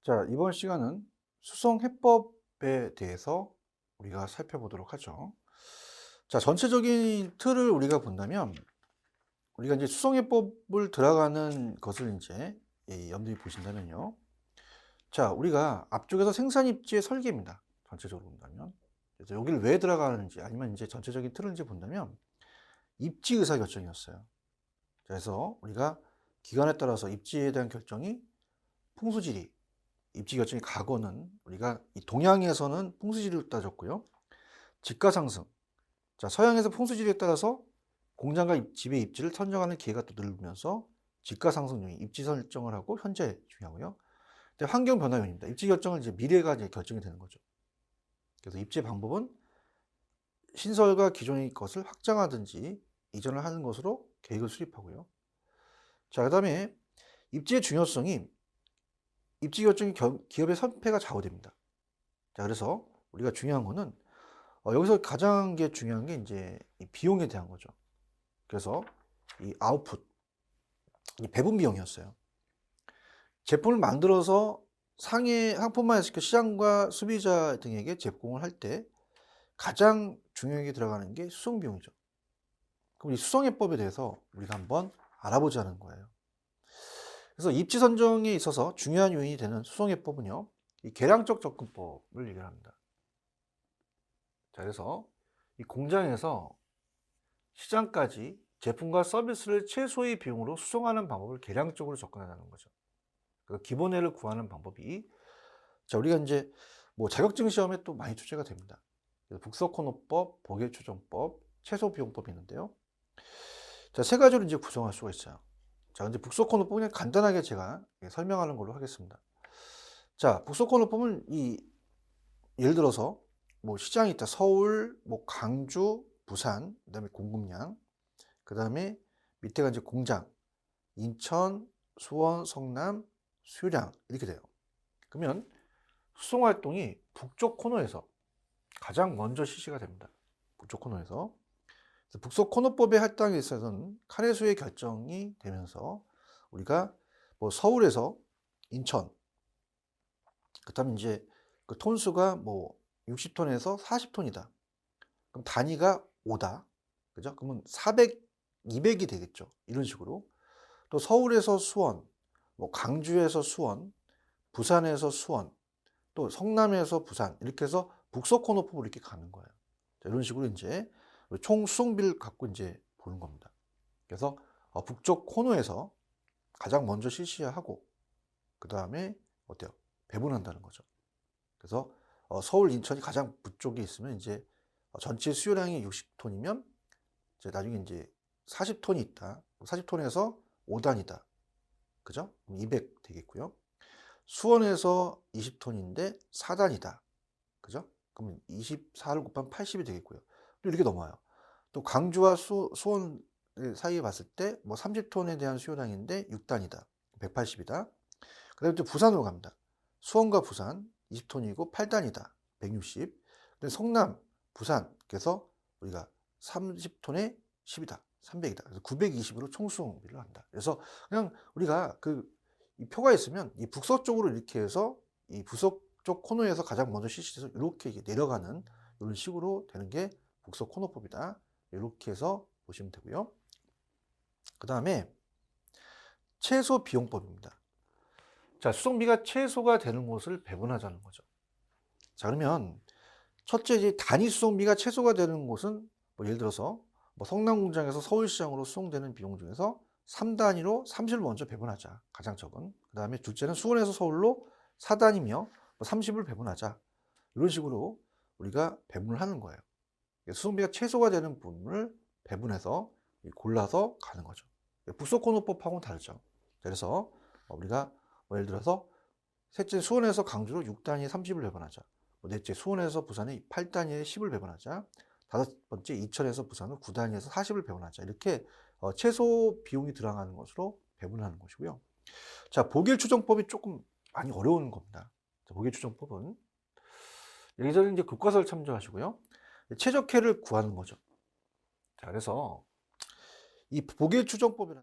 자, 이번 시간은 수성해법에 대해서 우리가 살펴보도록 하죠. 자, 전체적인 틀을 우리가 본다면 우리가 이제 수성해법을 들어가는 것을 이제 염두에 보신다면요. 자, 우리가 앞쪽에서 생산입지의 설계입니다. 전체적으로 본다면. 그래서 여기를 왜 들어가는지 아니면 이제 전체적인 틀을 이제 본다면 입지 의사 결정이었어요. 그래서 우리가 기간에 따라서 입지에 대한 결정이 풍수지리, 입지 결정이 과거는 우리가 이 동양에서는 풍수지리로 따졌고요. 집가 상승. 자, 서양에서 풍수지리에 따라서 공장과 집의 입지를 선정하는 기회가 또 늘면서 집가 상승 요인, 입지 설정을 하고 현재 중요하고요. 근데 환경 변화 요인입니다. 입지 결정은 이제 미래가 이제 결정이 되는 거죠. 그래서 입지 방법은 신설과 기존의 것을 확장하든지 이전을 하는 것으로 계획을 수립하고요. 자, 그다음에 입지의 중요성이 입지 결정이 기업의 선폐가 좌우됩니다. 자, 그래서 우리가 중요한 거는 여기서 가장 중요한 게 이제 이 비용에 대한 거죠. 그래서 이 아웃풋, 이 배분 비용이었어요. 제품을 만들어서 상품화해서 시장과 소비자 등에게 제공을 할 때 가장 중요하게 들어가는 게 수송 비용이죠. 그럼 이 수송해법에 대해서 우리가 한번 알아보자는 거예요. 그래서 입지 선정에 있어서 중요한 요인이 되는 수송해법은요, 이 계량적 접근법을 얘기를 합니다. 자, 그래서 이 공장에서 시장까지 제품과 서비스를 최소의 비용으로 수송하는 방법을 계량적으로 접근하는 거죠. 그 기본회를 구하는 방법이, 자, 우리가 이제 뭐 자격증 시험에 또 많이 출제가 됩니다. 북석코너법, 보계추정법, 최소비용법이 있는데요. 자, 세 가지로 이제 구성할 수가 있어요. 자, 근데 북석코너법 그냥 간단하게 제가 설명하는 걸로 하겠습니다. 자, 북석코너법은 예를 들어서 뭐 시장이 있다. 서울, 뭐 광주, 부산, 그다음에 공급량, 그다음에 밑에가 이제 공장, 인천, 수원, 성남, 수유량 이렇게 돼요. 그러면 수송 활동이 북쪽 코너에서 가장 먼저 실시가 됩니다. 북쪽 코너에서. 그래서 북쪽 코너법의 할당에 있어서는 카레수의 결정이 되면서 우리가 뭐 서울에서 인천, 그다음에 이제 그 톤수가 뭐 60톤에서 40톤이다. 그럼 단위가 5다. 그죠? 그러면 400, 200이 되겠죠. 이런 식으로. 또 서울에서 수원, 뭐 광주에서 수원, 부산에서 수원, 또 성남에서 부산 이렇게 해서 북서 코너법으로 이렇게 가는 거예요. 자, 이런 식으로 이제 총 수송비를 갖고 이제 보는 겁니다. 그래서 북쪽 코너에서 가장 먼저 실시하고 그 다음에 어때요? 배분한다는 거죠. 그래서 서울, 인천이 가장 북쪽에 있으면 이제 전체 수요량이 60톤이면 이제 나중에 이제 40톤이 있다. 40톤에서 5단이다. 그죠? 200 되겠고요. 수원에서 20톤인데 4단이다. 그죠? 그러면 24를 곱하면 80이 되겠고요. 또 이렇게 넘어요. 또 광주와 수원 사이에 봤을 때 뭐 30톤에 대한 수요량인데 6단이다. 180이다. 그 다음에 또 부산으로 갑니다. 수원과 부산 20톤이고 8단이다. 160. 근데 성남, 부산, 그래서 우리가 30톤에 10이다. 300이다. 그래서 920으로 총수송비를 한다. 그래서 그냥 우리가 이 표가 있으면 이 북서쪽으로 이렇게 해서 이 북서쪽 코너에서 가장 먼저 실시해서 이렇게 내려가는 이런 식으로 되는 게 북서 코너법이다. 이렇게 해서 보시면 되고요. 그 다음에 최소 비용법입니다. 자, 수송비가 최소가 되는 곳을 배분하자는 거죠. 자, 그러면 첫째, 이제 단위 수송비가 최소가 되는 곳은 뭐 예를 들어서 뭐 성남공장에서 서울시장으로 수송되는 비용 중에서 3단위로 30을 먼저 배분하자. 가장 적은. 그 다음에 둘째는 수원에서 서울로 4단위며 뭐 30을 배분하자. 이런 식으로 우리가 배분을 하는 거예요. 수송비가 최소가 되는 부분을 배분해서 골라서 가는 거죠. 북소코너법하고는 다르죠. 그래서 우리가 뭐 예를 들어서 셋째 수원에서 강주로 6단위에 30을 배분하자. 넷째 수원에서 부산에 8단위에 10을 배분하자. 다섯 번째 이천에서 부산은 9단위에서 40을 배분하자. 이렇게 최소 비용이 들어가는 것으로 배분하는 것이고요. 자, 보길추정법이 조금 많이 어려운 겁니다. 보길추정법은 여기서는 이제 교과서를 참조하시고요. 최적혜를 구하는 거죠. 자, 그래서 이 보길추정법이라는